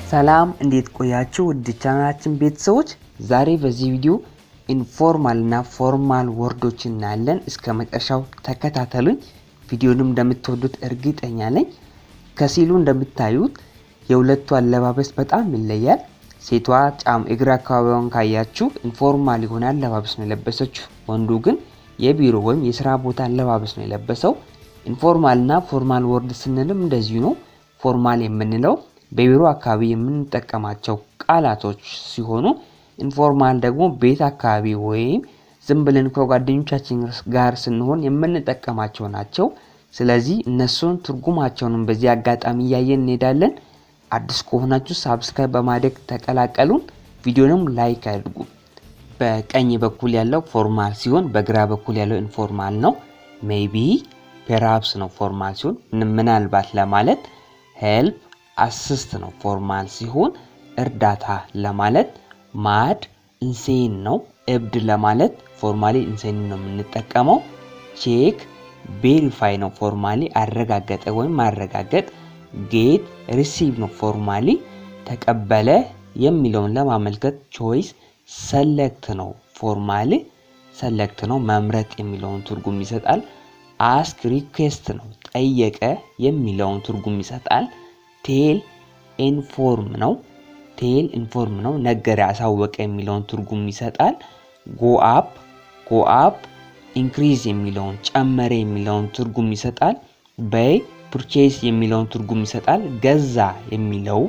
ሰላም እንዴት ቆያችሁ ውድ ቻናላችን ቤተሰቦች ዛሬ በዚህ ቪዲዮ ኢንፎርማል እና ፎርማል ወርዶችን እናያለን እስከ መጨረሻው ተከታተሉኝ ቪዲዮንም እንደምትወዱት እርግጠኛ ነኝ ከሲሉ እንደምታዩት የሁለቱ አለባበስ በጣም ይለያል ሴቷ እግር አካባቢውን ካያችሁ ኢንፎርማል የሆነ አለባበስ ነው የለበሰችው ወንዱ ግን የቢሮ ወይም የሥራ ቦታ አለባበስ ነው የለበሰው ኢንፎርማል እና ፎርማል ወርድ ስንልም እንደዚሁ ነው ፎርማል የምንለው በቢሮ አካባቢ የምንጠቀማቸው ቃላቶች ሲሆኑ ኢንፎርማል ደግሞ ቤት አካባቢ ወይም ዝም ብለን ከጓደኞቻችን ጋር ስንሆን የምንጠቀማቸው ናቸው ስለዚህ እነሱን ትርጉማቸውን በዚህ አጋጣሚ ያየን እንሄዳለን አዲስ ከሆናችሁ ሰብስክራይብ በማድረግ ተቀላቀሉን ቪዲዮንም ላይክ አድርጉ በቀኝ በኩል ያለው ፎርማል ሲሆን በግራ በኩል ያለው ኢንፎርማል ነው ሜይቢ ፐርሃፕስ ነው ፎርማል ሲሆን ምናልባት ለማለት ሄልፕ አሲስት ነው ፎርማል ሲሆን እርዳታ ለማለት ማድ ኢንሴን ነው እብድ ለማለት ፎርማሊ ኢንሴን ነው የምንጠቀመው ቼክ ቬሪፋይ ነው ፎርማሊ አረጋገጠ ወይም ማረጋገጥ ጌት ሪሲቭ ነው ፎርማሊ ተቀበለ የሚለውን ለማመልከት ቾይስ ሰሌክት ነው ፎርማሊ ሰሌክት ነው መምረጥ የሚለውን ትርጉም ይሰጣል አስክ ሪኩዌስት ነው ጠየቀ የሚለውን ትርጉም ይሰጣል ቴል ኢንፎርም ነው ነገረ አሳወቀ የሚለውን ትርጉም ይሰጣል ጎ አፕ ኢንክሪዝ የሚለውን ጨመረ የሚለውን ትርጉም ይሰጣል በይ ፐርቼዝ የሚለውን ትርጉም ይሰጣል ገዛ የሚለው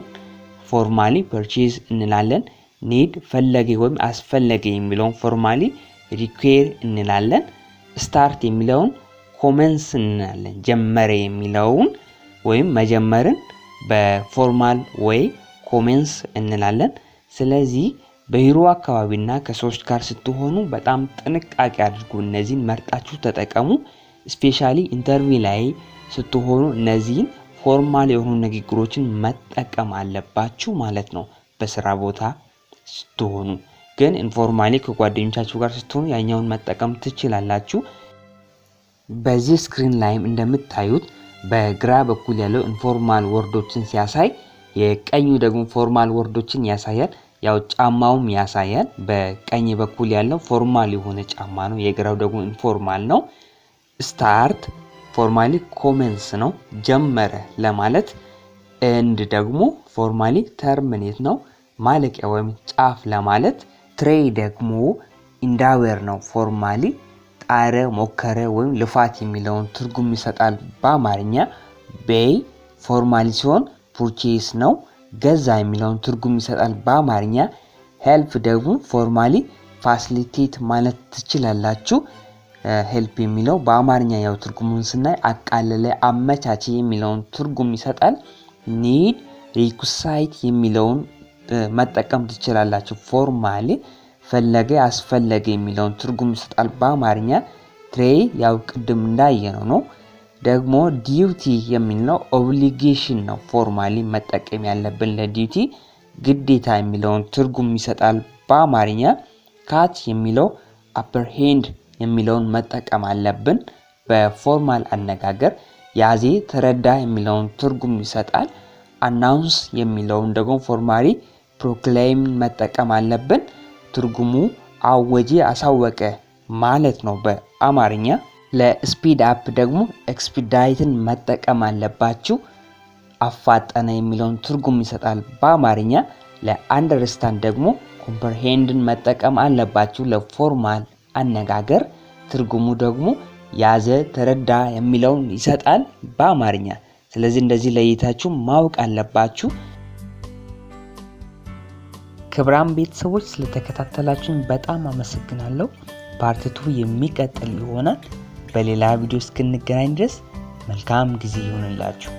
ፎርማሊ ፐርቼዝ እንላለን ኒድ ፈለገ ወይም አስፈለገ የሚለውን ፎርማሊ ሪኩዌር እንላለን ስታርት የሚለውን ኮመንስ እንላለን ጀመረ የሚለውን ወይም መጀመርን በፎርማል ወይ ኮሜንስ እንላለን ስለዚህ በቢሮ አካባቢና ከሰዎች ጋር ስትሆኑ በጣም ጥንቃቄ አድርጉ እነዚህን መርጣችሁ ተጠቀሙ ስፔሻሊ ኢንተርቪው ላይ ስትሆኑ እነዚህን ፎርማል የሆኑ ንግግሮችን መጠቀም አለባችሁ ማለት ነው በስራ ቦታ ስትሆኑ ግን ኢንፎርማሊ ከጓደኞቻችሁ ጋር ስትሆኑ ያኛውን መጠቀም ትችላላችሁ በዚህ ስክሪን ላይም እንደምታዩት በግራ በኩል ያለው ኢንፎርማል ወርዶችን ሲያሳይ የቀኙ ደግሞ ፎርማል ወርዶችን ያሳያል ያው ጫማውም ያሳያል በቀኝ በኩል ያለው ፎርማል የሆነ ጫማ ነው የግራው ደግሞ ኢንፎርማል ነው ስታርት ፎርማሊ ኮሜንስ ነው ጀመረ ለማለት ኤንድ ደግሞ ፎርማሊ ተርሚኔት ነው ማለቂያ ወይም ጫፍ ለማለት ትሬይ ደግሞ ኢንዳዌር ነው ፎርማሊ ጣረ ሞከረ ወይም ልፋት የሚለውን ትርጉም ይሰጣል በአማርኛ ቤይ ፎርማሊ ሲሆን ፐርቼዝ ነው ገዛ የሚለውን ትርጉም ይሰጣል በአማርኛ ሄልፕ ደግሞ ፎርማሊ ፋሲሊቴት ማለት ትችላላችሁ ሄልፕ የሚለው በአማርኛ ያው ትርጉሙን ስናይ አቃለለ አመቻቸ የሚለውን ትርጉም ይሰጣል ኒድ ሪኩሳይት የሚለውን መጠቀም ትችላላችሁ ፎርማሊ ፈለገ አስፈለገ የሚለውን ትርጉም ይሰጣል በአማርኛ ትሬይ ያው ቅድም እንዳየነው ነው ደግሞ ዲዩቲ የሚለው ኦብሊጌሽን ነው ፎርማሊ መጠቀም ያለብን ለዲዩቲ ግዴታ የሚለውን ትርጉም ይሰጣል በአማርኛ ካች የሚለው አፐር ሃንድ የሚለውን መጠቀም አለብን በፎርማል አነጋገር ያዜ ተረዳ የሚለውን ትርጉም ይሰጣል አናውንስ የሚለውን ደግሞ ፎርማሊ ፕሮክሌም መጠቀም አለብን ትርጉሙ አወጀ አሳወቀ ማለት ነው በአማርኛ ለስፒድ አፕ ደግሞ ኤክስፒዳይትን መጠቀም አለባችሁ አፋጠነ የሚለውን ትርጉም ይሰጣል በአማርኛ ለአንደርስታንድ ደግሞ ኮምፕሬሄንድን መጠቀም አለባችሁ ለፎርማል አነጋገር ትርጉሙ ደግሞ ያዘ ተረዳ የሚለውን ይሰጣል በአማርኛ ስለዚህ እንደዚህ ለይታችሁ ማወቅ አለባችሁ ክብራም ቤተሰቦች ስለተከታተላችሁን በጣም አመሰግናለሁ ፓርት 2 የሚቀጥል ይሆናል በሌላ ቪዲዮ እስክንገናኝ ድረስ መልካም ጊዜ ይሁንላችሁ